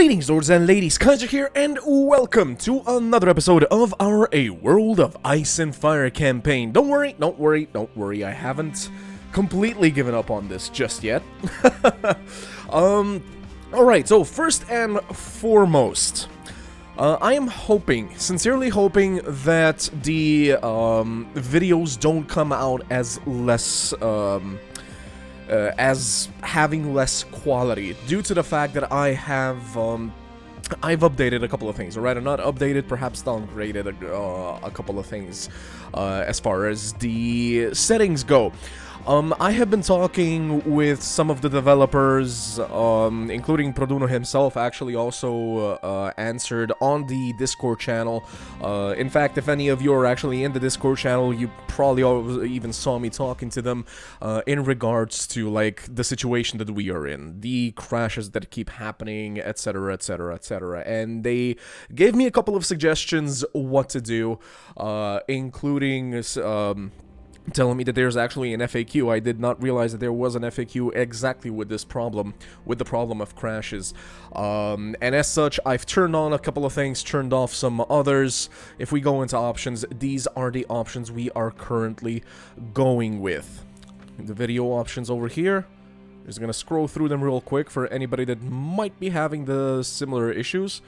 Greetings, lords and ladies, Kaiser here, and welcome to another episode of our A World of Ice and Fire campaign. Don't worry, I haven't completely given up on this just yet. Alright, so first and foremost, I am sincerely hoping that the videos don't come out as less, as having less quality, due to the fact that I have, I've updated a couple of things, or rather not updated, perhaps downgraded a couple of things, as far as the settings go. I have been talking with some of the developers, including Produno himself, actually also answered on the Discord channel. In fact, if any of you are actually in the Discord channel, you probably even saw me talking to them in regards to, like, the situation that we are in, the crashes that keep happening, etc, etc, etc. And they gave me a couple of suggestions what to do, including telling me that there's actually an FAQ. I did not realize that there was an FAQ exactly with this problem, with the problem of crashes. And as such, I've turned on a couple of things, turned off some others. If we go into options, these are the options we are currently going with. The video options over here. Just gonna scroll through them real quick for anybody that might be having the similar issues,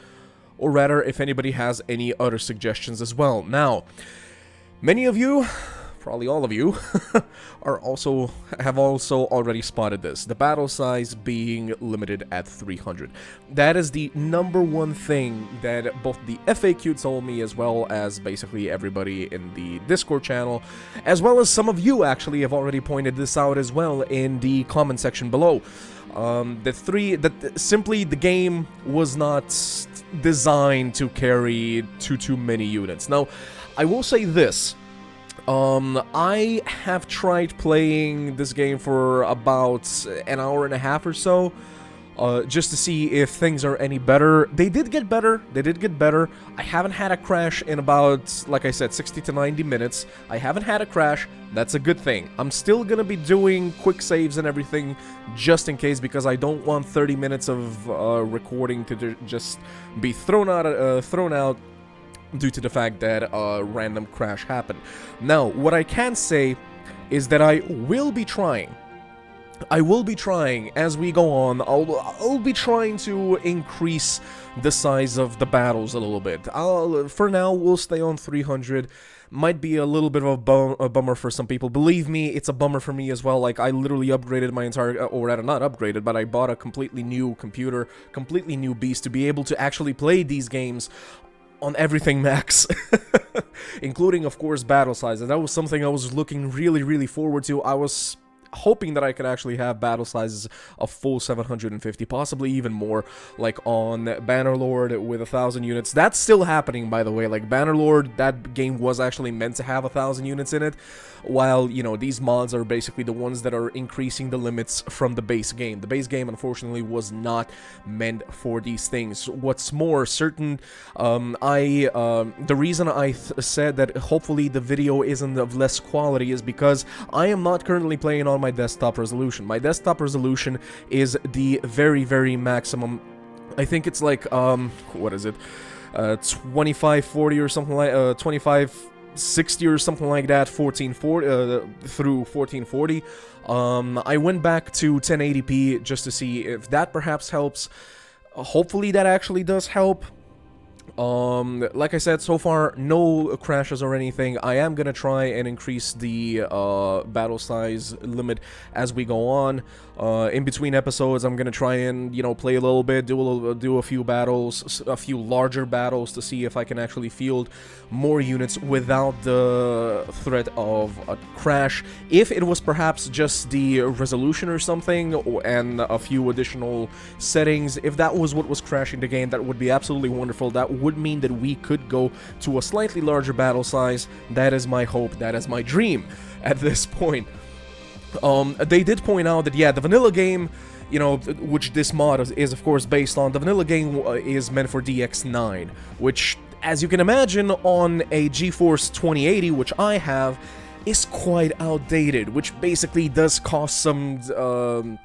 or rather, if anybody has any other suggestions as well. Now, many of you, probably all of you, have also already spotted this. The battle size being limited at 300. That is the number one thing that both the FAQ told me, as well as basically everybody in the Discord channel, as well as some of you actually have already pointed this out as well in the comment section below. Simply the game was not designed to carry too many units. Now, I will say this. I have tried playing this game for about an hour and a half or so, just to see if things are any better. They did get better. I haven't had a crash in about, like I said, 60 to 90 minutes. I haven't had a crash. That's a good thing. I'm still gonna be doing quick saves and everything, just in case, because I don't want 30 minutes of recording to just be thrown out due to the fact that a random crash happened. Now, what I can say is that I will be trying as we go on. I'll be trying to increase the size of the battles a little bit. For now, we'll stay on 300. Might be a little bit of a bummer for some people. Believe me, it's a bummer for me as well. Like, I literally upgraded my entire, or rather not upgraded, but I bought a completely new computer, completely new beast to be able to actually play these games on everything max, including, of course, battle sizes. That was something I was looking really forward to. I was hoping that I could actually have battle sizes of full 750, possibly even more, like on Bannerlord with 1,000 units. That's still happening, by the way. Like, Bannerlord, that game was actually meant to have 1,000 units in it, while, you know, these mods are basically the ones that are increasing the limits from the base game. The base game, unfortunately, was not meant for these things. What's more, the reason I said that hopefully the video isn't of less quality is because I am not currently playing on my desktop resolution. My desktop resolution is the very maximum. I think it's like, what is it? 2540 or something like, 2560 or something like that, 1440 through 1440. I went back to 1080p just to see if that perhaps helps. Hopefully that actually does help. Like I said, so far, no crashes or anything. I am gonna try and increase the battle size limit as we go on. In between episodes, I'm gonna try and, you know, play a little bit, do a few battles, a few larger battles, to see if I can actually field more units without the threat of a crash. If it was perhaps just the resolution or something, and a few additional settings, if that was what was crashing the game, that would be absolutely wonderful. That would mean that we could go to a slightly larger battle size. That is my hope, that is my dream at this point. They did point out that, yeah, the vanilla game, you know, which this mod is of course based on, the vanilla game is meant for DX9, which, as you can imagine, on a GeForce 2080, which I have, is quite outdated, which basically does cause some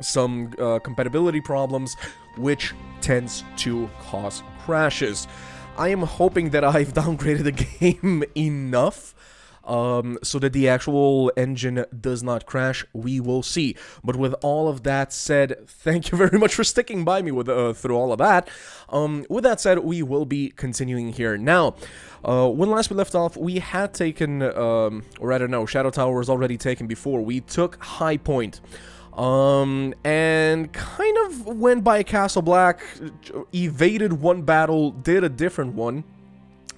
some compatibility problems, which tends to cause crashes. I am hoping that I've downgraded the game enough so that the actual engine does not crash. We will see. But with all of that said, thank you very much for sticking by me with through all of that. With that said, we will be continuing here. Now, when last we left off, we had taken, or I don't know, Shadow Tower was already taken before. We took High Point. And kind of went by Castle Black, evaded one battle, did a different one.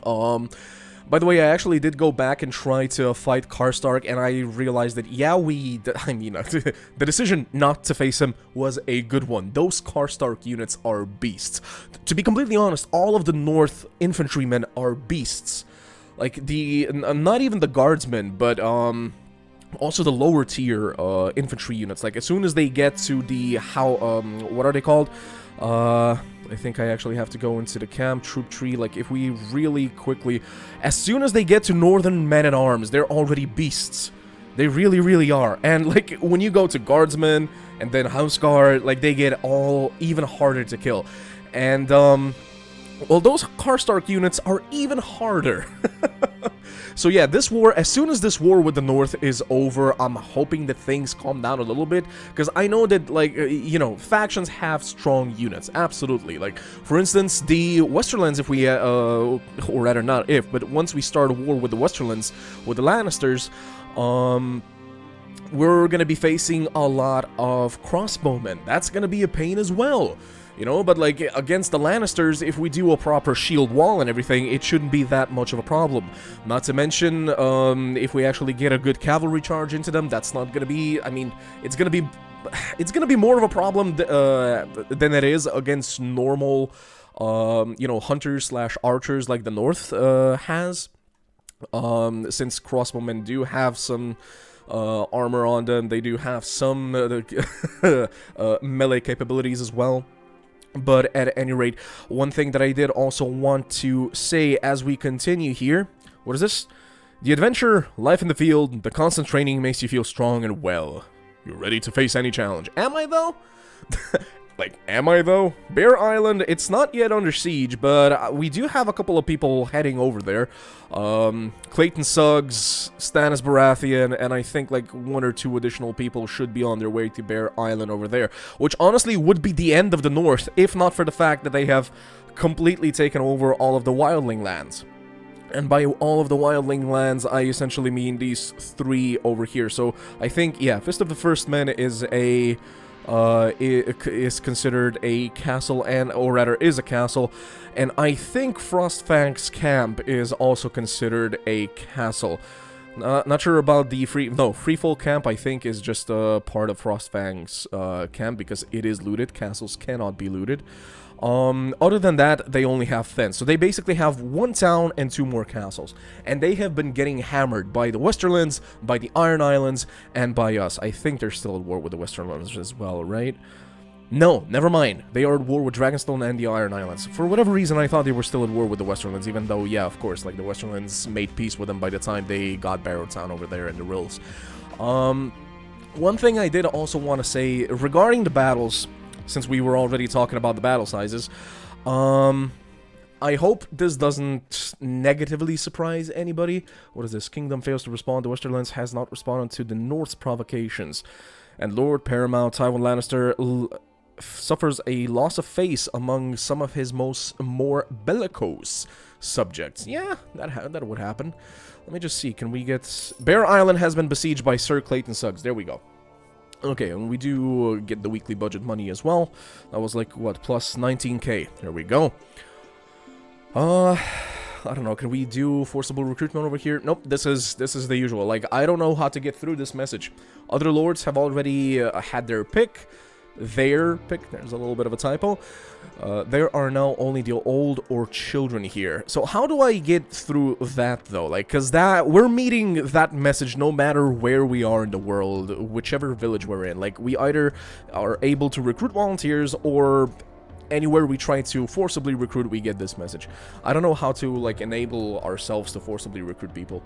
By the way, I actually did go back and try to fight Karstark, and I realized that, yeah, the decision not to face him was a good one. Those Karstark units are beasts. To be completely honest, all of the North infantrymen are beasts. Like, not even the guardsmen, but, also the lower tier infantry units. Like, as soon as they get to the what are they called? I think I actually have to go into the camp troop tree. Like, if we really quickly, as soon as they get to Northern Men-at-Arms, they're already beasts. They really, really are. And like, when you go to Guardsmen and then House Guard, like, they get all even harder to kill. And well, those Karstark units are even harder. So yeah, this war, as soon as this war with the North is over, I'm hoping that things calm down a little bit, because I know that, like, you know, factions have strong units, absolutely. Like, for instance, the Westerlands, if we, or rather not if, but once we start a war with the Westerlands, with the Lannisters, we're gonna be facing a lot of crossbowmen. That's gonna be a pain as well. You know, but like, against the Lannisters, if we do a proper shield wall and everything, it shouldn't be that much of a problem. Not to mention, if we actually get a good cavalry charge into them, that's not gonna be, I mean, it's gonna be more of a problem than it is against normal, you know, hunters slash archers like the North has. Since crossbowmen do have some armor on them, they do have some melee capabilities as well. But at any rate, one thing that I did also want to say as we continue here, what is this? The adventure, life in the field, the constant training makes you feel strong and well. You're ready to face any challenge. Am I though? Like, am I though? Bear Island, it's not yet under siege, but we do have a couple of people heading over there. Clayton Suggs, Stannis Baratheon, and I think like one or two additional people should be on their way to Bear Island over there. Which honestly would be the end of the North, if not for the fact that they have completely taken over all of the Wildling lands. And by all of the Wildling lands, I essentially mean these three over here. So I think, yeah, Fist of the First Men is a... is considered a castle, and or rather is a castle, and I think Frostfang's camp is also considered a castle. Not sure about the Freefall camp. I think is just a part of Frostfang's camp, because it is looted. Castles cannot be looted. Other than that, they only have Fen. So they basically have one town and two more castles. And they have been getting hammered by the Westerlands, by the Iron Islands, and by us. I think they're still at war with the Westerlands as well, right? No, never mind. They are at war with Dragonstone and the Iron Islands. For whatever reason, I thought they were still at war with the Westerlands, even though, yeah, of course, like, the Westerlands made peace with them by the time they got Barrowtown over there in the Rills. One thing I did also want to say regarding the battles, since we were already talking about the battle sizes, I hope this doesn't negatively surprise anybody. What is this? Kingdom fails to respond. The Westerlands has not responded to the North's provocations. And Lord Paramount Tywin Lannister suffers a loss of face among some of his more bellicose subjects. Yeah, that would happen. Let me just see. Can we get... Bear Island has been besieged by Sir Clayton Suggs. There we go. Okay, and we do get the weekly budget money as well. That was like, what, plus 19k. There we go. I don't know, can we do forcible recruitment over here? Nope, this is the usual. Like, I don't know how to get through this message. Other lords have already had their pick. Their pick, there's a little bit of a typo. There are now only the old or children here. So how do I get through that though? Like, cause we're meeting that message no matter where we are in the world, whichever village we're in. Like, we either are able to recruit volunteers, or anywhere we try to forcibly recruit, we get this message. I don't know how to, like, enable ourselves to forcibly recruit people.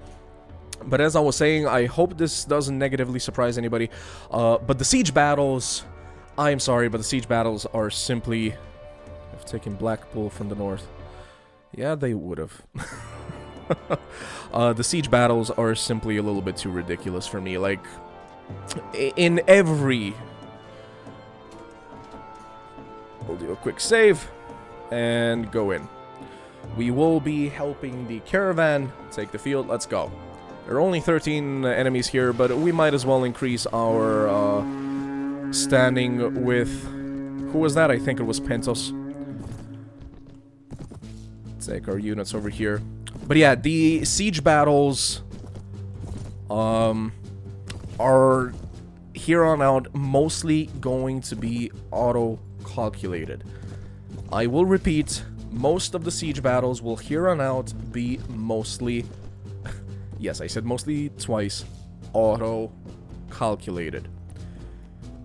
But as I was saying, I hope this doesn't negatively surprise anybody. But the siege battles, I am sorry, but the siege battles are simply... I've taken Blackpool from the north. Yeah, they would have. The siege battles are simply a little bit too ridiculous for me. Like, in every... We'll do a quick save and go in. We will be helping the caravan take the field. Let's go. There are only 13 enemies here, but we might as well increase our standing with... Who was that? I think it was Pentos. Take our units over here. But yeah, the siege battles are here on out mostly going to be auto-calculated. I will repeat, most of the siege battles will here on out be mostly, yes, I said mostly twice, auto-calculated.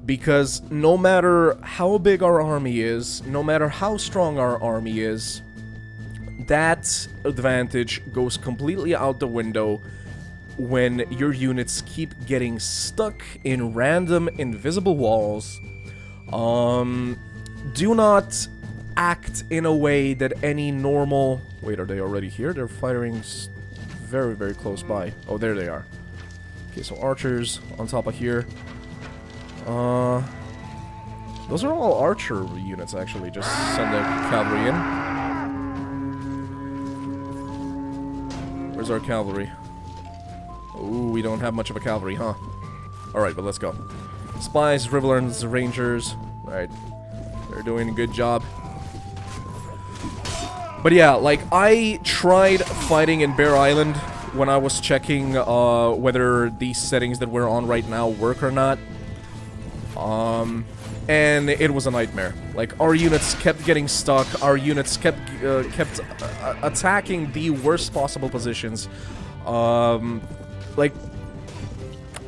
Because no matter how big our army is, no matter how strong our army is, that advantage goes completely out the window when your units keep getting stuck in random invisible walls. Do not act in a way that any normal... Wait, are they already here? They're firing very, very close by. Oh, there they are. Okay, so archers on top of here. Those are all archer units, actually. Just send the cavalry in. Where's our cavalry? Ooh, we don't have much of a cavalry, huh? Alright, but let's go. Spies, Riverlands, Rangers. Alright. They're doing a good job. But yeah, like, I tried fighting in Bear Island when I was checking whether these settings that we're on right now work or not. And it was a nightmare. Like, our units kept getting stuck, our units kept attacking the worst possible positions. Like,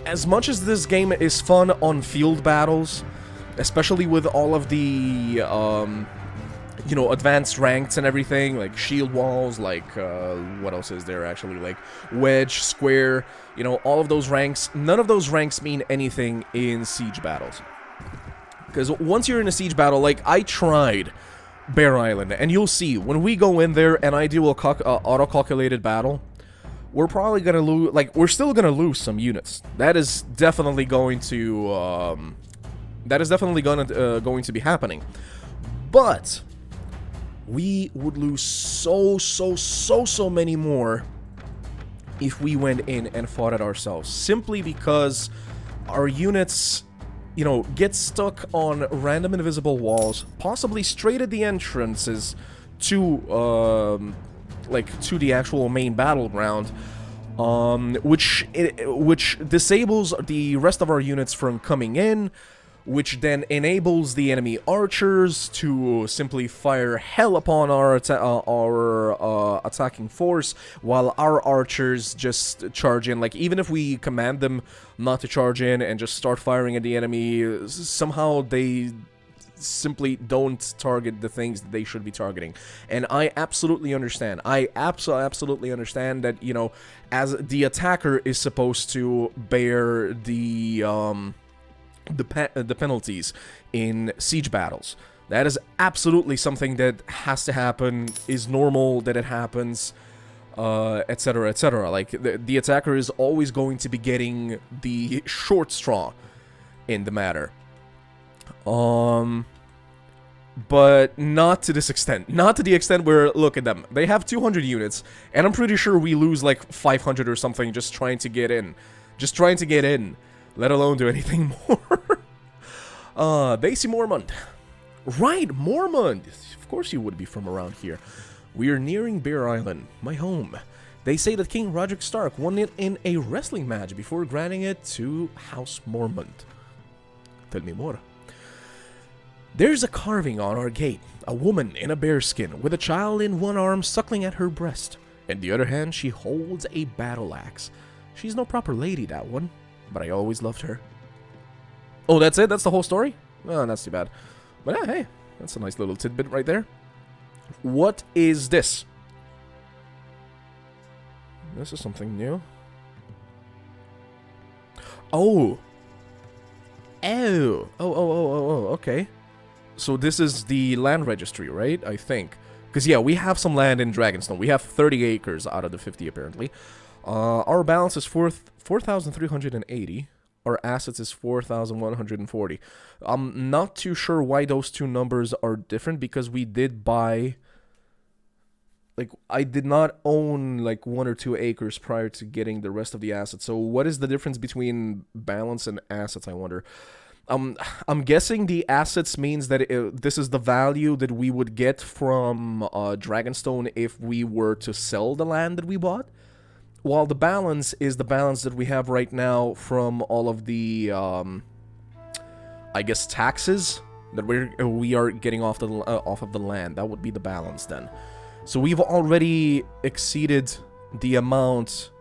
as much as this game is fun on field battles, especially with all of the, you know, advanced ranks and everything, like shield walls, like, what else is there actually, like wedge, square, you know, all of those ranks, none of those ranks mean anything in siege battles. Because once you're in a siege battle, like, I tried Bear Island, and you'll see, when we go in there and I do a auto-calculated battle, we're probably gonna lose, like, we're still gonna lose some units. That is definitely going to, going to be happening. But we would lose so many more if we went in and fought it ourselves. Simply because our units, you know, get stuck on random invisible walls, possibly straight at the entrances to, like, to the actual main battleground, which disables the rest of our units from coming in, which then enables the enemy archers to simply fire hell upon our attacking force, while our archers just charge in. Like, even if we command them not to charge in and just start firing at the enemy, somehow they simply don't target the things that they should be targeting. And I absolutely understand. I absolutely understand that, you know, as the attacker is supposed to bear the penalties in siege battles. That is absolutely something that has to happen, is normal that it happens, etc., etc. Like, the attacker is always going to be getting the short straw in the matter. But not to this extent. Not to the extent where, look at them. They have 200 units, and I'm pretty sure we lose like 500 or something just trying to get in. Just trying to get in, let alone do anything more. Basie Mormont. Right, Mormont. Of course you would be from around here. We are nearing Bear Island, my home. They say that King Roderick Stark won it in a wrestling match before granting it to House Mormont. Tell me more. There's a carving on our gate, a woman in a bearskin with a child in one arm suckling at her breast. In the other hand, she holds a battle axe. She's no proper lady, that one, but I always loved her. Oh, that's it? That's the whole story? Oh, that's too bad. But yeah, hey, that's a nice little tidbit right there. What is this? This is something new. Oh. Oh. okay. So this is the land registry, right? I think. Because, yeah, we have some land in Dragonstone. We have 30 acres out of the 50, apparently. Our balance is 4,380. Our assets is 4,140. I'm not too sure why those two numbers are different, because we did buy... Like, I did not own, like, 1 or 2 acres prior to getting the rest of the assets. So what is the difference between balance and assets, I wonder? I'm guessing the assets means that this is the value that we would get from Dragonstone if we were to sell the land that we bought. While the balance is the balance that we have right now from all of the, I guess, taxes that we are getting off of the land. That would be the balance then. So we've already exceeded the amount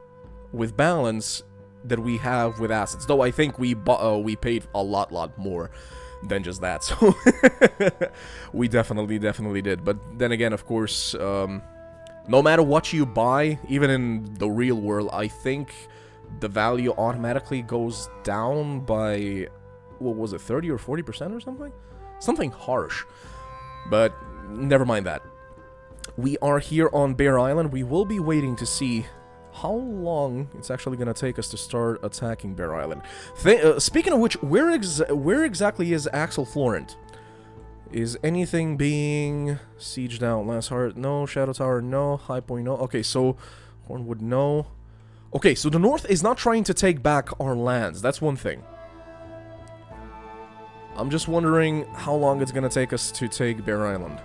with balance that we have with assets. Though I think we paid a lot more than just that. So we definitely did. But then again, of course, no matter what you buy, even in the real world, I think the value automatically goes down by, what was it, 30 or 40% or something? Something harsh. But never mind that. We are here on Bear Island. We will be waiting to see how long it's actually going to take us to start attacking Bear Island. Speaking of which, where exactly is Axel Florent? Is anything being sieged out? Last Heart, no. Shadow Tower, no. High Point, no. Okay, so Hornwood, no. Okay, so the North is not trying to take back our lands. That's one thing. I'm just wondering how long it's going to take us to take Bear Island.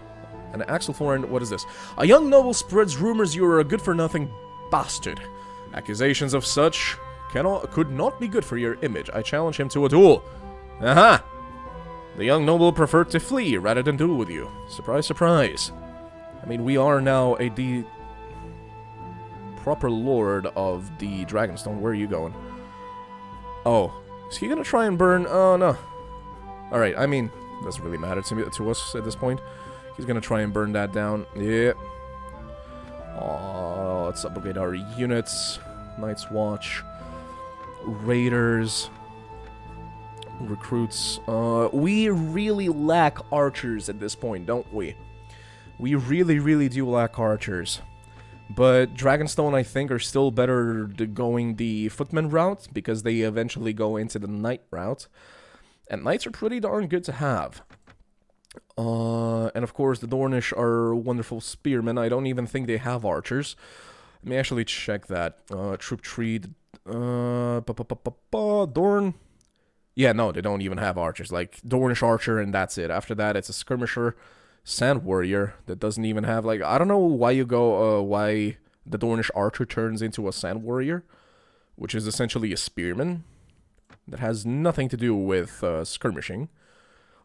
And Axel Florent, what is this? A young noble spreads rumors you are a good-for-nothing bastard. Accusations of such could not be good for your image. I challenge him to a duel. Aha! The young noble preferred to flee rather than duel with you. Surprise, surprise. I mean, we are now the proper lord of the Dragonstone. Where are you going? Oh, is he gonna try and burn? Oh, no. Alright, I mean, doesn't really matter to us at this point. He's gonna try and burn that down. Yeah. Let's upgrade our units. Night's Watch. Raiders. Recruits. We really lack archers at this point, don't we? We really do lack archers. But Dragonstone, I think, are still better going the footman route, because they eventually go into the knight route. And knights are pretty darn good to have. And of course, the Dornish are wonderful spearmen. I don't even think they have archers. Let me actually check that. Troop tree. Dorn. Yeah, no, they don't even have archers. Like, Dornish archer, and that's it. After that, it's a skirmisher. Sand warrior that doesn't even have, like, I don't know why you go, why the Dornish archer turns into a sand warrior, which is essentially a spearman. That has nothing to do with skirmishing.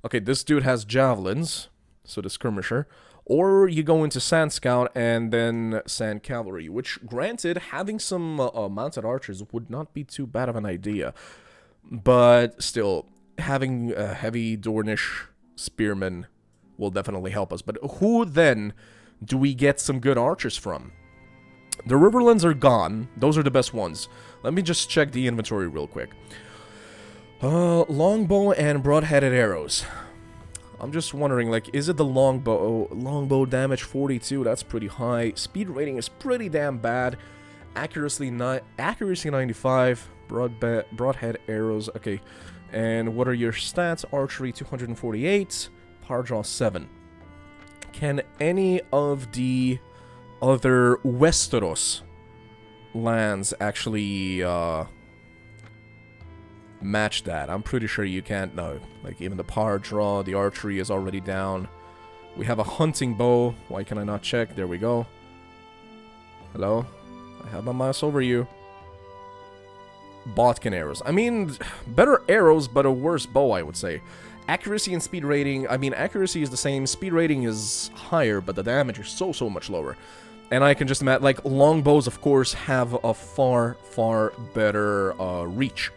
Okay, this dude has javelins, so the skirmisher. Or you go into Sand Scout and then Sand Cavalry, which, granted, having some mounted archers would not be too bad of an idea. But still, having a heavy Dornish spearmen will definitely help us. But who then do we get some good archers from? The Riverlands are gone. Those are the best ones. Let me just check the inventory real quick. Longbow and broad-headed arrows. I'm just wondering, like, is it the longbow? Longbow damage 42, that's pretty high. Speed rating is pretty damn bad. Accuracy 95. Broadhead arrows, okay. And what are your stats? Archery 248. Power draw 7. Can any of the other Westeros lands actually match that? I'm pretty sure you can't. No, like even the power draw, the archery is already down. We have a hunting bow. Why can I not check? There we go. Hello? I have my mouse over you. Botkin arrows. I mean, better arrows, but a worse bow, I would say. Accuracy and speed rating. I mean, accuracy is the same. Speed rating is higher, but the damage is so much lower. And I can just imagine, like, longbows, of course, have a far better reach.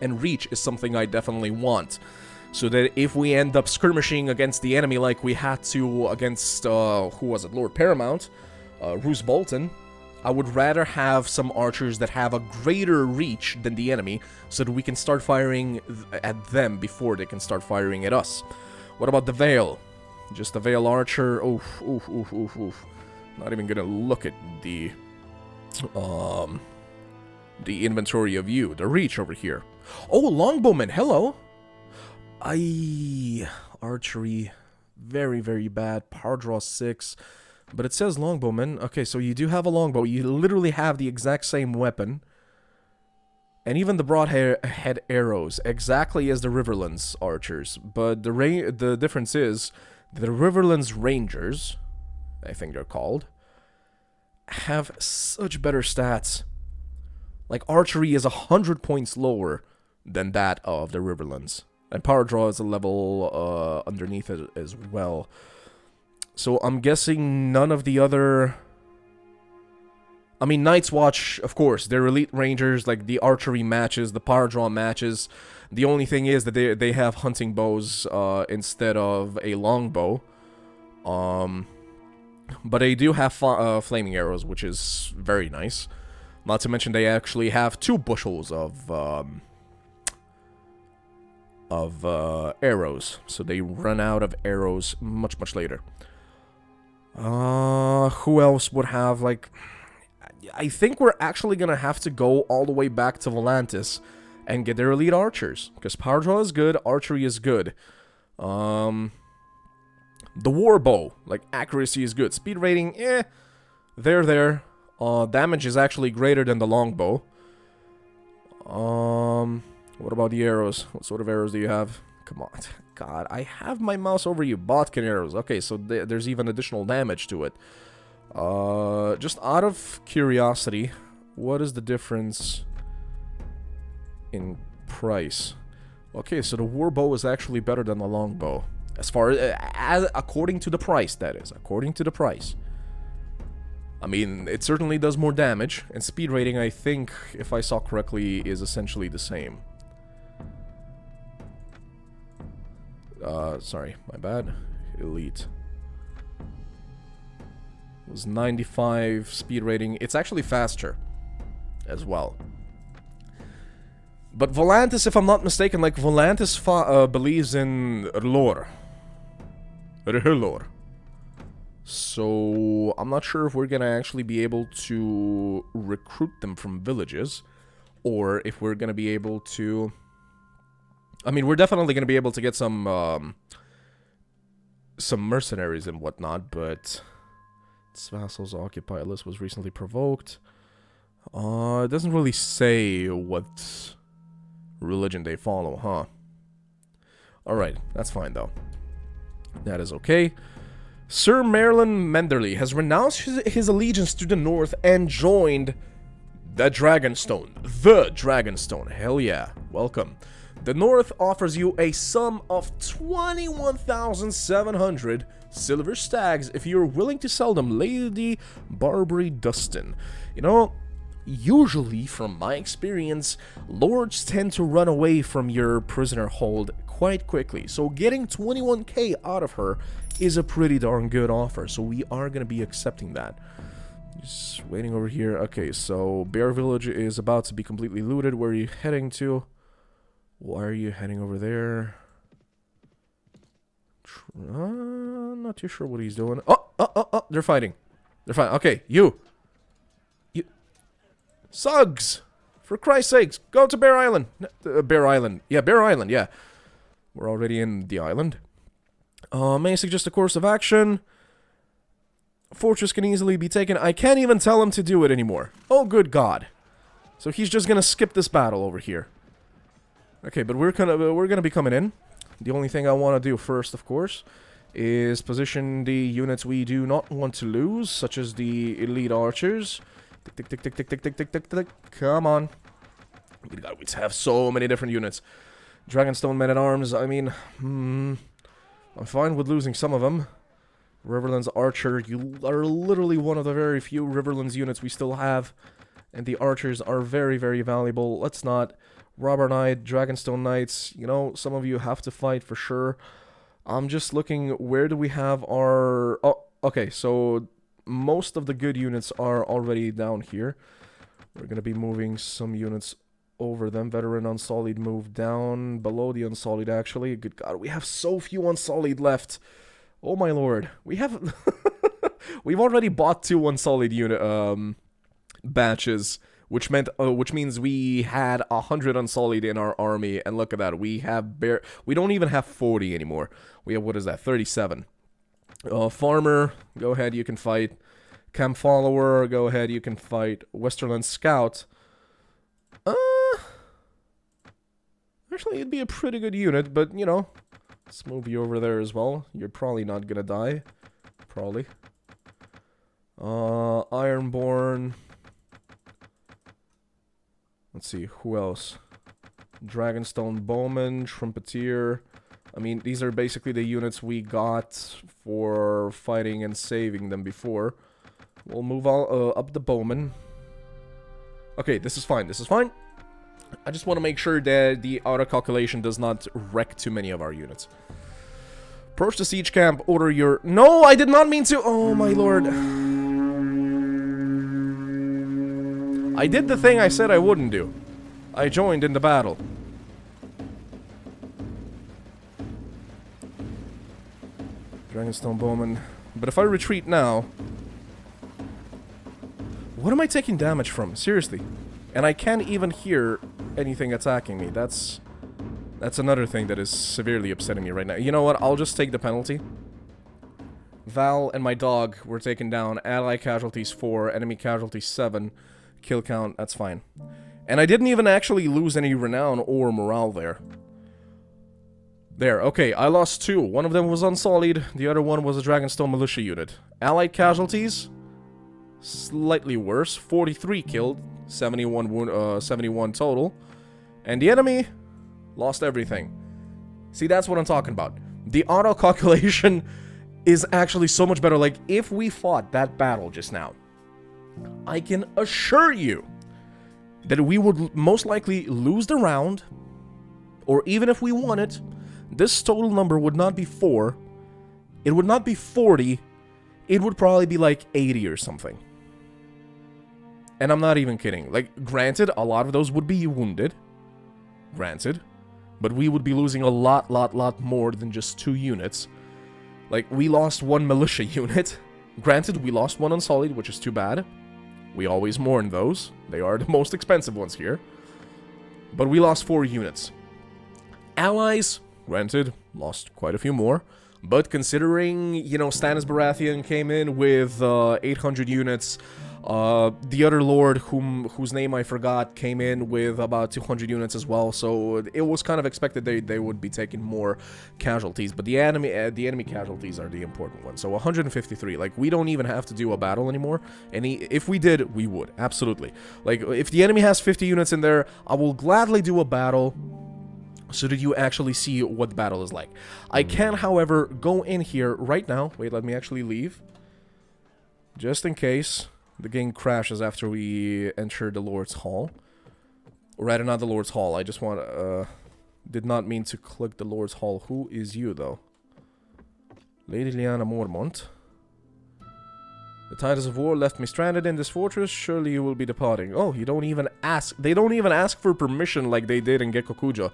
And reach is something I definitely want. So that if we end up skirmishing against the enemy like we had to against, who was it, Lord Paramount, Roose Bolton, I would rather have some archers that have a greater reach than the enemy, so that we can start firing at them before they can start firing at us. What about the Veil? Just a Veil archer. Oof, oof, oof, oof, oof. Not even gonna look at the inventory of you. The reach over here. Oh, Longbowman, hello! Archery, very, very bad. Power draw 6. But it says Longbowman. Okay, so you do have a longbow. You literally have the exact same weapon. And even the broadhead arrows, exactly as the Riverlands archers. But the difference is, the Riverlands Rangers, I think they're called, have such better stats. Like, archery is 100 points lower than that of the Riverlands. And power draw is a level underneath it as well. So I'm guessing none of the other... I mean, Night's Watch, of course, they're elite rangers, like the archery matches, the power draw matches. The only thing is that they have hunting bows instead of a longbow. But they do have flaming arrows, which is very nice. Not to mention they actually have 2 bushels of arrows. So they run out of arrows much, much later. Who else would have, like... I think we're actually gonna have to go all the way back to Volantis and get their elite archers. Because power draw is good, archery is good. The warbow, like, accuracy is good. Speed rating, they're there. Damage is actually greater than the longbow. What about the arrows? What sort of arrows do you have? Come on. God, I have my mouse over you. Botkin arrows. Okay, so there's even additional damage to it. Just out of curiosity, what is the difference in price? Okay, so the warbow is actually better than the longbow. As far as according to the price, that is. According to the price. I mean, it certainly does more damage, and speed rating, I think, if I saw correctly, is essentially the same. Sorry, my bad. Elite. It was 95 speed rating. It's actually faster as well. But Volantis, if I'm not mistaken, like, Volantis believes in lore. Lore. So, I'm not sure if we're gonna actually be able to recruit them from villages, or if we're gonna be able to... I mean, we're definitely gonna be able to get some mercenaries and whatnot, but... Its vassals occupy list was recently provoked. It doesn't really say what religion they follow, huh? Alright, that's fine though. That is okay. Sir Marilyn Menderley has renounced his allegiance to the North and joined the Dragonstone. The Dragonstone. Hell yeah. Welcome. The North offers you a sum of 21,700 silver stags if you're willing to sell them, Lady Barbary Dustin. You know, usually, from my experience, lords tend to run away from your prisoner hold quite quickly. So getting 21k out of her is a pretty darn good offer. So we are going to be accepting that. Just waiting over here. Okay, so Bear Village is about to be completely looted. Where are you heading to? Why are you heading over there? Not too sure what he's doing. Oh, they're fighting. They're fighting. Okay, you. Suggs! For Christ's sakes, go to Bear Island. Bear Island. Yeah, Bear Island, yeah. We're already in the island. May I suggest a course of action? Fortress can easily be taken. I can't even tell him to do it anymore. Oh, good God. So he's just gonna skip this battle over here. Okay, but we're gonna be coming in. The only thing I want to do first, of course, is position the units we do not want to lose, such as the elite archers. Tick, tick, tick, tick, tick, tick, tick, tick, tick. Come on. We have so many different units. Dragonstone men-at-arms, I mean, I'm fine with losing some of them. Riverlands Archer, you are literally one of the very few Riverlands units we still have. And the archers are very, very valuable. Let's not... Robber Knight, Dragonstone Knights, you know, some of you have to fight for sure. I'm just looking, where do we have our... Oh, okay, so most of the good units are already down here. We're gonna be moving some units over them. Veteran Unsullied moved down below the Unsullied, actually. Good God, we have so few Unsullied left. Oh my lord. We have... We've already bought 2 Unsullied unit batches, which means we had 100 Unsullied in our army, and look at that. We don't even have 40 anymore. We have, what is that, 37. Farmer, go ahead, you can fight. Camp Follower, go ahead, you can fight. Westerland Scout. Actually, it'd be a pretty good unit, but, you know, let's move you over there as well. You're probably not gonna die. Probably. Ironborn. Let's see, who else? Dragonstone Bowman, Trumpeteer. I mean, these are basically the units we got for fighting and saving them before. We'll move all, up the Bowman. Okay, this is fine, this is fine. I just want to make sure that the auto-calculation does not wreck too many of our units. Approach the siege camp, order your... No, I did not mean to... Oh, my lord. I did the thing I said I wouldn't do. I joined in the battle. Dragonstone Bowman. But if I retreat now... What am I taking damage from? Seriously. And I can't even hear anything attacking me. That's another thing that is severely upsetting me right now. You know what? I'll just take the penalty. Val and my dog were taken down. Ally casualties 4, enemy casualties 7. Kill count, that's fine. And I didn't even actually lose any renown or morale there. There, okay, I lost 2. One of them was Unsullied, the other one was a Dragonstone Militia unit. Allied casualties, slightly worse. 43 killed, 71 total. And the enemy lost everything. See, that's what I'm talking about. The auto-calculation is actually so much better. Like, if we fought that battle just now, I can assure you that we would most likely lose the round, or even if we won it, this total number would not be 4, it would not be 40, it would probably be like 80 or something. And I'm not even kidding. Like, granted, a lot of those would be wounded, granted, but we would be losing a lot more than just 2 units. Like, we lost 1 militia unit. Granted, we lost 1 Unsullied, which is too bad. We always mourn those. They are the most expensive ones here. But we lost 4 units. Allies, granted, lost quite a few more. But considering, you know, Stannis Baratheon came in with 800 units. The other lord, whose name I forgot, came in with about 200 units as well, so it was kind of expected they would be taking more casualties, but the enemy casualties are the important ones. So 153, like, we don't even have to do a battle anymore, and if we did, we would, absolutely. Like, if the enemy has 50 units in there, I will gladly do a battle, so that you actually see what the battle is like. I can, however, go in here right now. Wait, let me actually leave, just in case the game crashes after we enter the Lord's Hall. Or rather, not the Lord's Hall. I just want did not mean to click the Lord's Hall. Who is you, though? Lady Lyanna Mormont. The tidings of war left me stranded in this fortress. Surely you will be departing. Oh, you don't even ask. They don't even ask for permission like they did in Gekkokuja.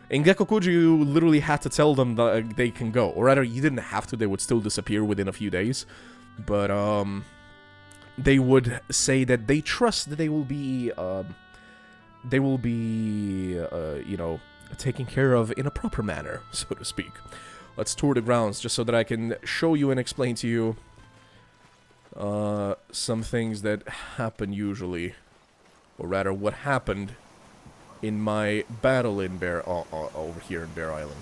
In Gekkokuja, you literally had to tell them that they can go. Or rather, you didn't have to. They would still disappear within a few days. But, they would say that they trust that they will be, you know, taken care of in a proper manner, so to speak. Let's tour the grounds, just so that I can show you and explain to you, some things that happen usually. Or rather, what happened in my battle in over here in Bear Island.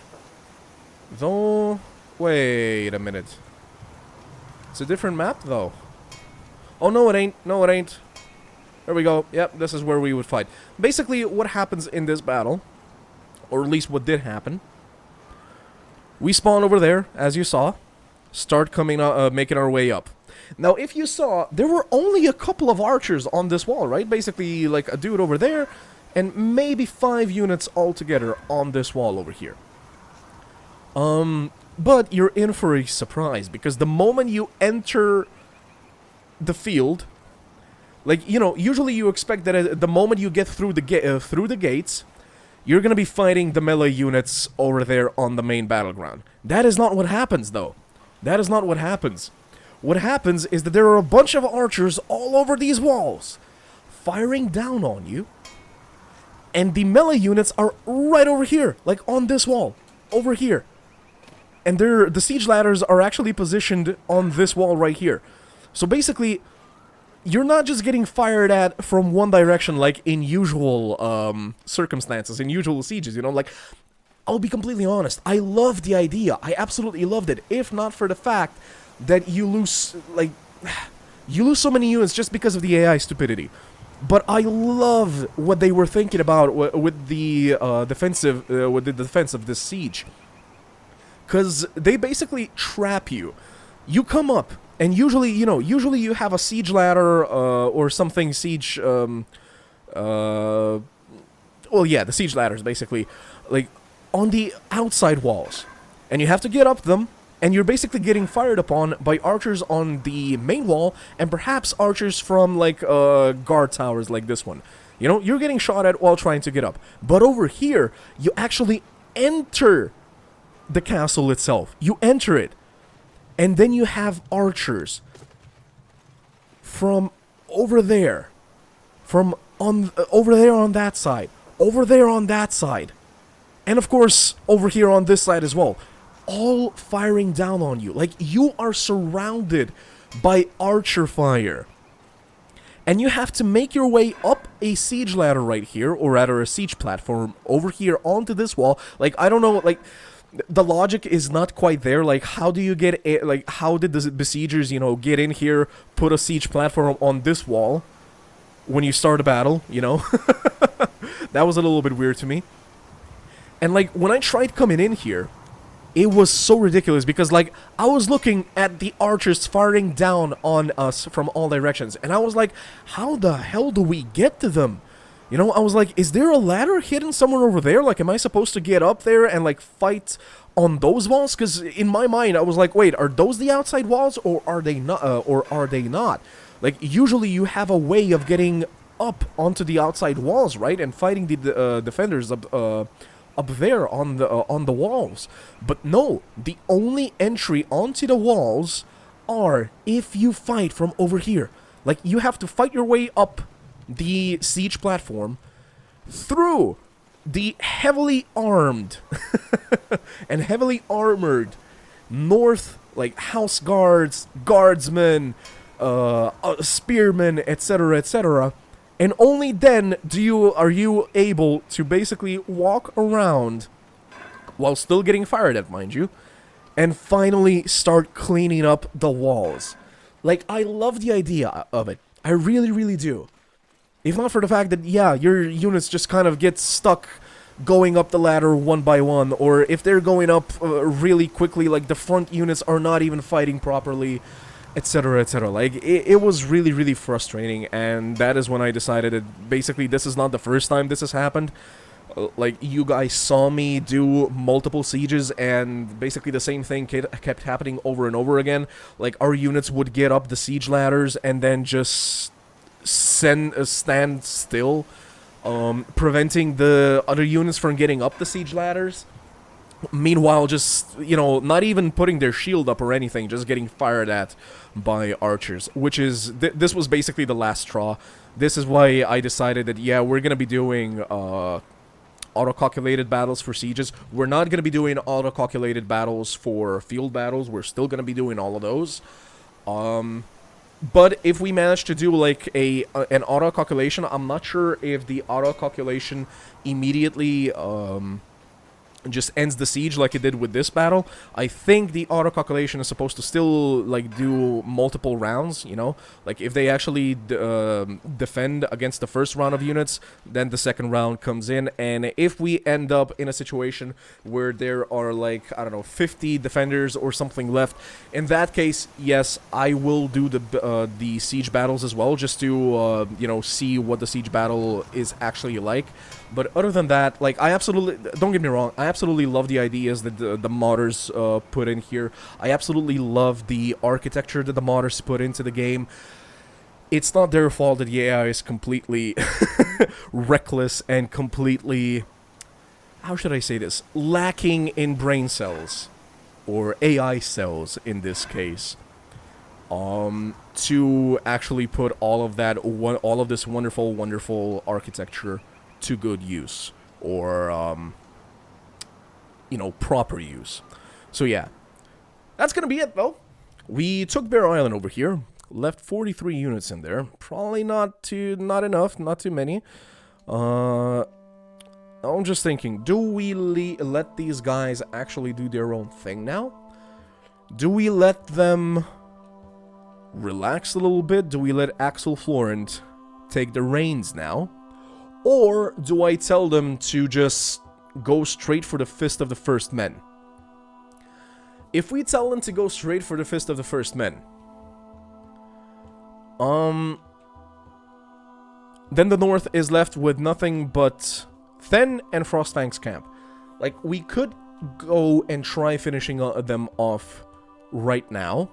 Though, wait a minute. It's a different map, though. Oh, no, it ain't. No, it ain't. There we go. Yep, this is where we would fight. Basically, what happens in this battle, or at least what did happen, we spawn over there, as you saw, start coming, making our way up. Now, if you saw, there were only a couple of archers on this wall, right? Basically, like a dude over there, and maybe 5 units altogether on this wall over here. But you're in for a surprise, because the moment you enter the field, like, you know, usually you expect that at the moment you get through the gates, you're gonna be fighting the melee units over there on the main battleground. That is not what happens, though. That is not what happens. What happens is that there are a bunch of archers all over these walls, firing down on you, and the melee units are right over here, like on this wall, over here. And the siege ladders are actually positioned on this wall right here. So basically, you're not just getting fired at from one direction like in usual circumstances, in usual sieges, you know, like, I'll be completely honest, I love the idea, I absolutely loved it, if not for the fact that you lose, like, you lose so many units just because of the AI stupidity. But I love what they were thinking about with the defense of this siege. Because they basically trap you. You come up, and usually, you know, you have a siege ladder, or something siege, well, yeah, the siege ladders, basically, like, on the outside walls. And you have to get up them, and you're basically getting fired upon by archers on the main wall, and perhaps archers from, like, guard towers like this one. You know, you're getting shot at while trying to get up. But over here, you actually enter the castle itself. You enter it. And then you have archers from over there. From over there on that side. Over there on that side. And of course, over here on this side as well. All firing down on you. Like, you are surrounded by archer fire. And you have to make your way up a siege ladder right here, or rather a siege platform over here onto this wall. Like, I don't know, like, the logic is not quite there. Like, how do you get like, how did the besiegers, you know, get in here, put a siege platform on this wall when you start a battle, you know? That was a little bit weird to me. And, like, when I tried coming in here, it was so ridiculous because, like, I was looking at the archers firing down on us from all directions, and I was like, how the hell do we get to them? You know, I was like, is there a ladder hidden somewhere over there? Like, am I supposed to get up there and, like, fight on those walls? Because in my mind, I was like, wait, are those the outside walls, or are they not? Like, usually you have a way of getting up onto the outside walls, right? And fighting the defenders up there on the walls. But no, the only entry onto the walls are if you fight from over here. Like, you have to fight your way up the siege platform through the heavily armed and heavily armored north, like, house guards, guardsmen, spearmen, etc., etc. And only then are you able to basically walk around while still getting fired at, mind you, and finally start cleaning up the walls. Like, I love the idea of it. I really, really do. If not for the fact that, yeah, your units just kind of get stuck going up the ladder one by one, or if they're going up really quickly, like, the front units are not even fighting properly, etc., etc. Like, it was really, really frustrating, and that is when I decided that basically this is not the first time this has happened. Like, you guys saw me do multiple sieges, and basically the same thing kept happening over and over again. Like, our units would get up the siege ladders and then just stand still, preventing the other units from getting up the siege ladders. Meanwhile, just, you know, not even putting their shield up or anything, just getting fired at by archers, which is, this was basically the last straw. This is why I decided that, yeah, we're gonna be doing, auto-calculated battles for sieges. We're not gonna be doing auto-calculated battles for field battles. We're still gonna be doing all of those. But if we manage to do, like, an auto-calculation, I'm not sure if the auto-calculation immediately, just ends the siege like it did with this battle. I think the auto-calculation is supposed to still, like, do multiple rounds, you know? Like, if they actually defend against the first round of units, then the second round comes in, and if we end up in a situation where there are, like, I don't know, 50 defenders or something left, in that case, yes, I will do the siege battles as well, just to, you know, see what the siege battle is actually like. But other than that, like, I absolutely, don't get me wrong, I absolutely love the ideas that the modders put in here. I absolutely love the architecture that the modders put into the game. it's not their fault that the AI is completely reckless and completely, how should I say this, lacking in brain cells, or AI cells in this case, to actually put all of this wonderful architecture to good use, or you know, proper use. So yeah, that's gonna be it though. We took Bear Island over here, left 43 units in there. Probably not enough, not too many. I'm just thinking, do we let these guys actually do their own thing now? Do we let them relax a little bit? Do we let Axel Florent take the reins now? Or do I tell them to just go straight for the Fist of the First Men? If we tell them to go straight for the Fist of the First Men, then the North is left with nothing but Then and Frostfang's camp. Like, we could go and try finishing them off right now,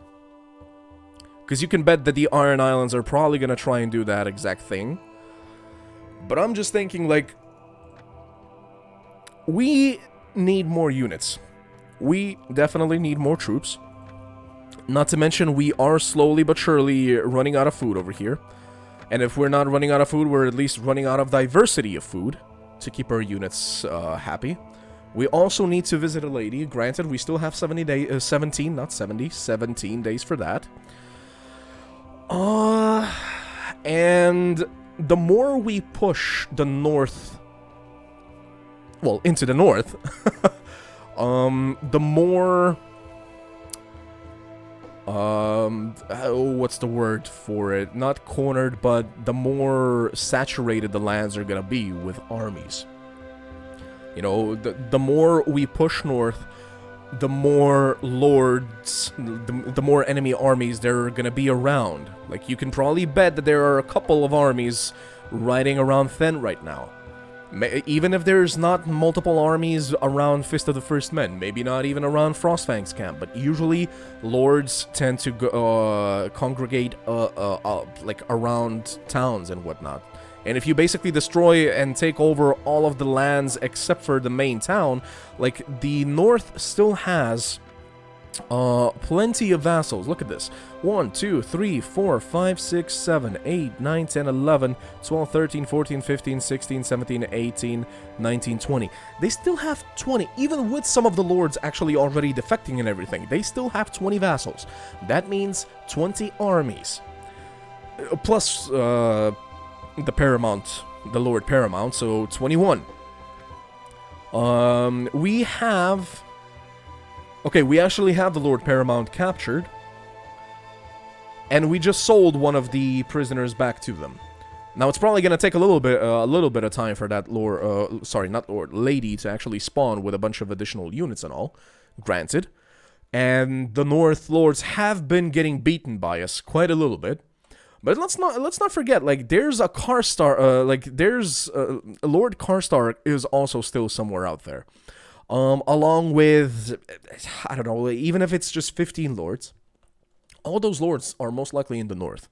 because you can bet that the Iron Islands are probably gonna try and do that exact thing. But I'm just thinking, like, we need more units. We definitely need more troops. Not to mention, we are slowly but surely running out of food over here. And if we're not running out of food, we're at least running out of diversity of food to keep our units happy. We also need to visit a lady. Granted, we still have 17 days for that. And the more we push the north, well, into the north, the more, what's the word for it? Not cornered, but the more saturated the lands are gonna be with armies. You know, the more we push north, the more lords, the more enemy armies there are gonna be around. Like, you can probably bet that there are a couple of armies riding around Then right now. Even if there's not multiple armies around Fist of the First Men, maybe not even around Frostfang's camp, but usually lords tend to congregate like around towns and whatnot. And if you basically destroy and take over all of the lands except for the main town, like, the north still has plenty of vassals. Look at this. 1, 2, 3, 4, 5, 6, 7, 8, 9, 10, 11, 12, 13, 14, 15, 16, 17, 18, 19, 20. They still have 20, even with some of the lords actually already defecting and everything. They still have 20 vassals. That means 20 armies. Plus, the Paramount, the Lord Paramount, so 21. We have... Okay, we actually have the Lord Paramount captured, and we just sold one of the prisoners back to them. Now, it's probably gonna take a little bit of time for that lady to actually spawn with a bunch of additional units and all, granted. And the North Lords have been getting beaten by us quite a little bit. But let's not forget, like, there's a Karstar, Lord Karstar is also still somewhere out there. Along with, I don't know, even if it's just 15 lords, all those lords are most likely in the north.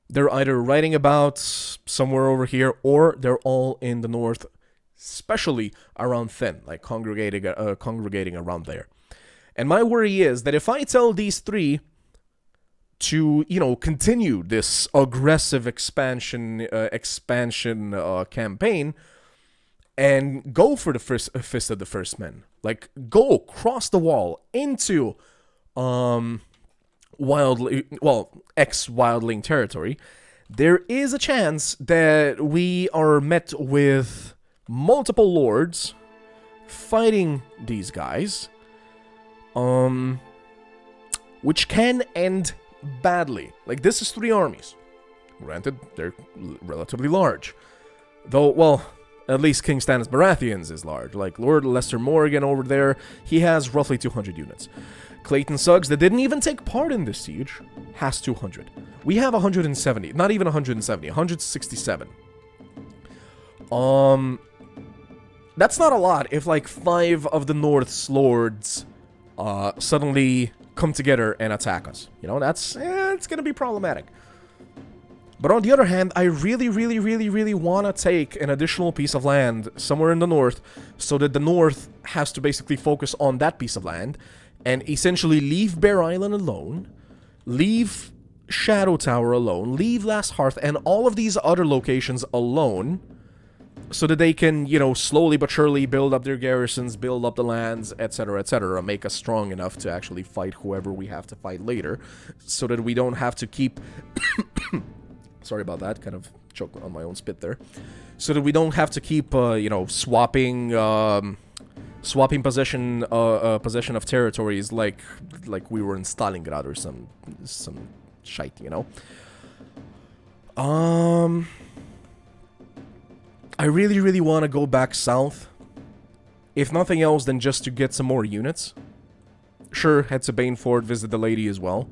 They're either writing about somewhere over here, or they're all in the north, especially around Then, like congregating around there. And my worry is that if I tell these three to, you know, continue this aggressive expansion campaign, and go for the Fist of the First Men, like, go across the wall into ex-Wildling territory, there is a chance that we are met with multiple lords fighting these guys, which can end badly. Like, this is 3 armies. Granted, they're relatively large. Though, well, at least King Stannis Baratheon's is large. Like, Lord Lester Morgan over there, he has roughly 200 units. Clayton Suggs, that didn't even take part in this siege, has 200. We have 170. Not even 170. 167. That's not a lot if, like, 5 of the North's lords suddenly come together and attack us. You know, that's it's gonna be problematic. But on the other hand, I really want to take an additional piece of land somewhere in the north, so that the north has to basically focus on that piece of land, and essentially leave Bear Island alone, leave Shadow Tower alone, leave Last Hearth, and all of these other locations alone, so that they can, you know, slowly but surely build up their garrisons, build up the lands, etc., make us strong enough to actually fight whoever we have to fight later, so that we don't have to keep... Sorry about that, kind of choked on my own spit there. So that we don't have to keep, you know, swapping possession of territories like we were in Stalingrad or some shite, you know. I really want to go back south. If nothing else, then just to get some more units. Sure, head to Baneford, visit the lady as well.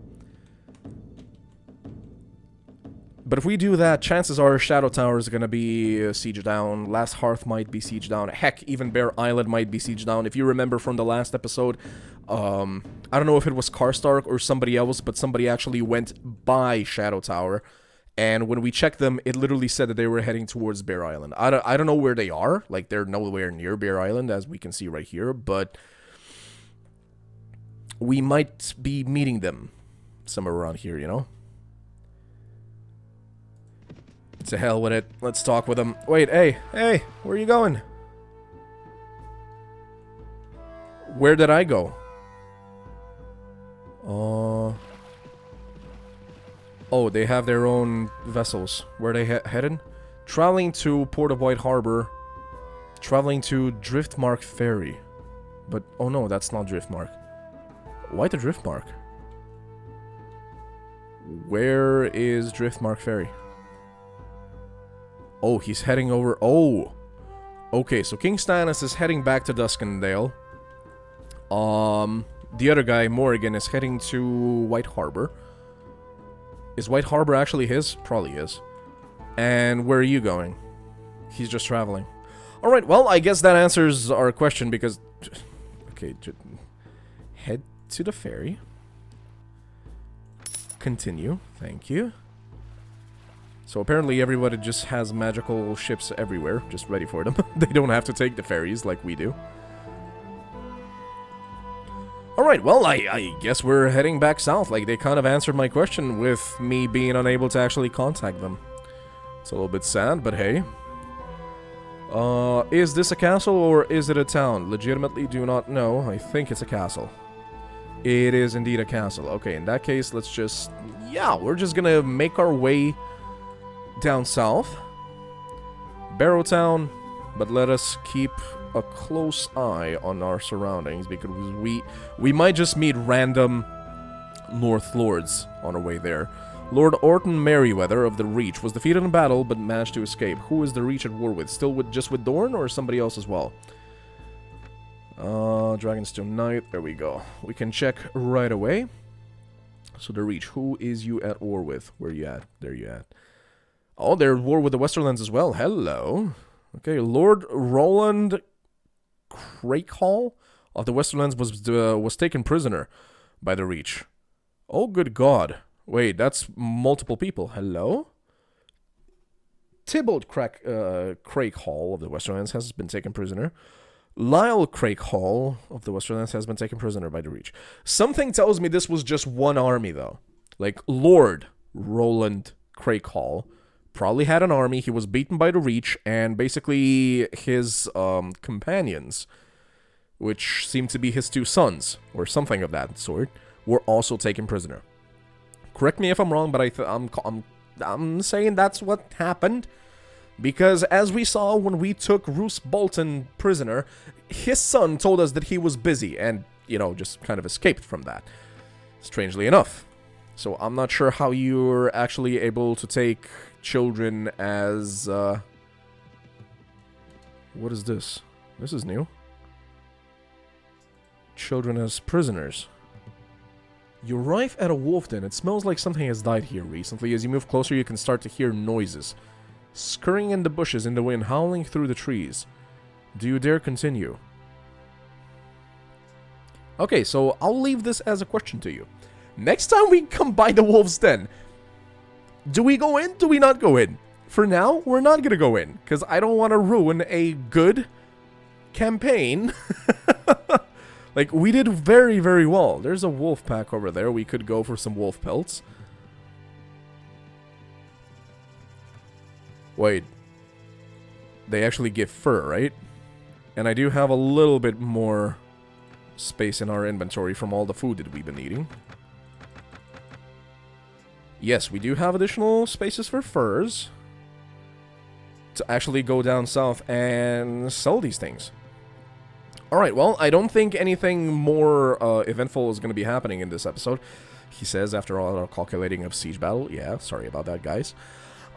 But if we do that, chances are Shadow Tower is gonna be sieged down, Last Hearth might be sieged down, heck, even Bear Island might be sieged down. If you remember from the last episode, I don't know if it was Karstark or somebody else, but somebody actually went by Shadow Tower, and when we checked them, it literally said that they were heading towards Bear Island. I don't know where they are, like, they're nowhere near Bear Island, as we can see right here, but we might be meeting them somewhere around here, you know? To hell with it. Let's talk with them. Wait, hey, where are you going? Where did I go? Oh, they have their own vessels. Where are they headed? Traveling to Port of White Harbor. Traveling to Driftmark Ferry. But, oh no, that's not Driftmark. Why the Driftmark? Where is Driftmark Ferry? Oh, he's heading over... Oh! Okay, so King Stannis is heading back to Duskendale. The other guy, Morrigan, is heading to White Harbor. Is White Harbor actually his? Probably is. And where are you going? He's just traveling. Alright, well, I guess that answers our question because... Okay, head to the ferry. Continue. Thank you. So apparently everybody just has magical ships everywhere, just ready for them. They don't have to take the ferries like we do. Alright, well, I guess we're heading back south. Like, they kind of answered my question with me being unable to actually contact them. It's a little bit sad, but hey. Is this a castle or is it a town? Legitimately do not know. I think it's a castle. It is indeed a castle. Okay, in that case, let's just... Yeah, we're just gonna make our way... down south, Barrowtown, but let us keep a close eye on our surroundings because we might just meet random North Lords on our way there. Lord Orton Merryweather of the Reach was defeated in battle but managed to escape. Who is the Reach at war with? Still just with Dorne or somebody else as well? Dragonstone Knight, there we go. We can check right away. So the Reach, who is you at war with? Where you at? There you at. Oh, they're at war with the Westerlands as well. Hello. Okay, Lord Roland Crakehall of the Westerlands was taken prisoner by the Reach. Oh, good God. Wait, that's multiple people. Hello? Tybalt Crakehall of the Westerlands has been taken prisoner. Lyle Crakehall of the Westerlands has been taken prisoner by the Reach. Something tells me this was just one army, though. Like, Lord Roland Crakehall probably had an army, he was beaten by the Reach, and basically his companions, which seemed to be his two sons, or something of that sort, were also taken prisoner. Correct me if I'm wrong, but I'm saying that's what happened, because as we saw when we took Roose Bolton prisoner, his son told us that he was busy, and, you know, just kind of escaped from that, strangely enough. So I'm not sure how you're actually able to take children as, what is this? This is new. Children as prisoners. You arrive at a wolf den. It smells like something has died here recently. As you move closer, you can start to hear noises. Scurrying in the bushes in the wind, howling through the trees. Do you dare continue? Okay, so I'll leave this as a question to you. Next time we come by the wolf's den, Do we go in? Do we not go in? For now, we're not gonna go in, because I don't want to ruin a good campaign. Like, we did very, very well. There's a wolf pack over there. We could go for some wolf pelts. Wait. They actually give fur, right? And I do have a little bit more space in our inventory from all the food that we've been eating. Yes, we do have additional spaces for furs to actually go down south and sell these things. Alright, well, I don't think anything more eventful is going to be happening in this episode. He says, after all our calculating of siege battle. Yeah, sorry about that, guys.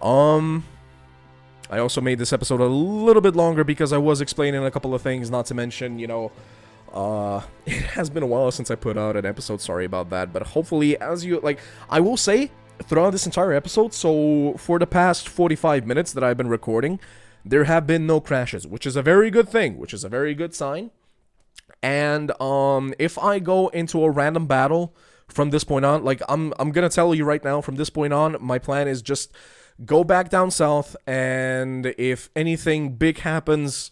I also made this episode a little bit longer because I was explaining a couple of things, not to mention, you know, it has been a while since I put out an episode, sorry about that, but hopefully, as you, like, I will say, throughout this entire episode, so for the past 45 minutes that I've been recording, there have been no crashes, which is a very good thing, which is a very good sign. And if I go into a random battle from this point on, like I'm gonna tell you right now, from this point on, my plan is just go back down south, and if anything big happens,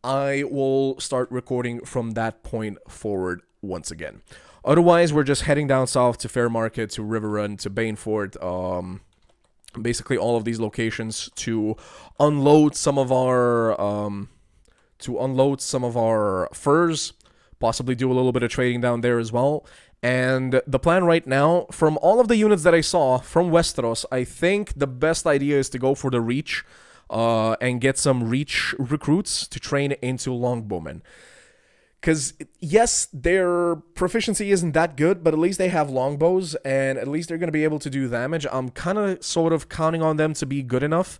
I will start recording from that point forward once again. Otherwise, we're just heading down south to Fair Market, to River Run, to Banefort, basically all of these locations to unload some of our furs, possibly do a little bit of trading down there as well. And the plan right now, from all of the units that I saw from Westeros, I think the best idea is to go for the Reach, and get some Reach recruits to train into Longbowmen. Because, yes, their proficiency isn't that good, but at least they have longbows, and at least they're going to be able to do damage. I'm kind of sort of counting on them to be good enough.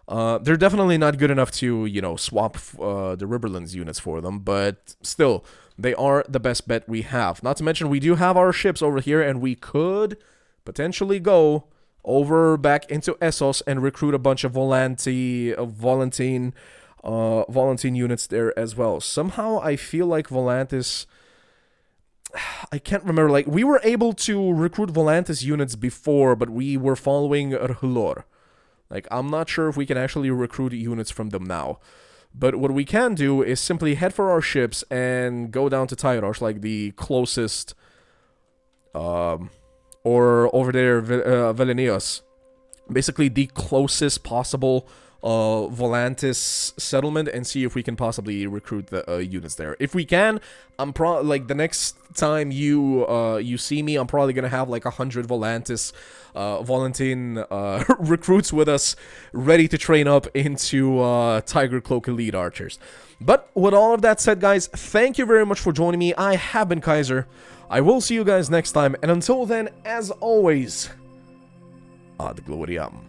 They're definitely not good enough to, you know, swap the Riverlands units for them, but still, they are the best bet we have. Not to mention, we do have our ships over here, and we could potentially go over back into Essos and recruit a bunch of Volantine units there as well. Somehow I feel like Volantis, I can't remember, like we were able to recruit Volantis units before, but we were following R'hllor. Like, I'm not sure if we can actually recruit units from them now. But what we can do is simply head for our ships and go down to Tyrosh, like the closest, or over there, Velenios. Basically the closest possible Volantis settlement, and see if we can possibly recruit the units there. If we can, I'm probably, like, the next time you see me, I'm probably gonna have like 100 Volantis Volantine recruits with us, ready to train up into Tiger Cloak Elite Archers. But with all of that said, guys, thank you very much for joining me. I have been Kaiser. I will see you guys next time, and until then, as always, Ad Gloriam.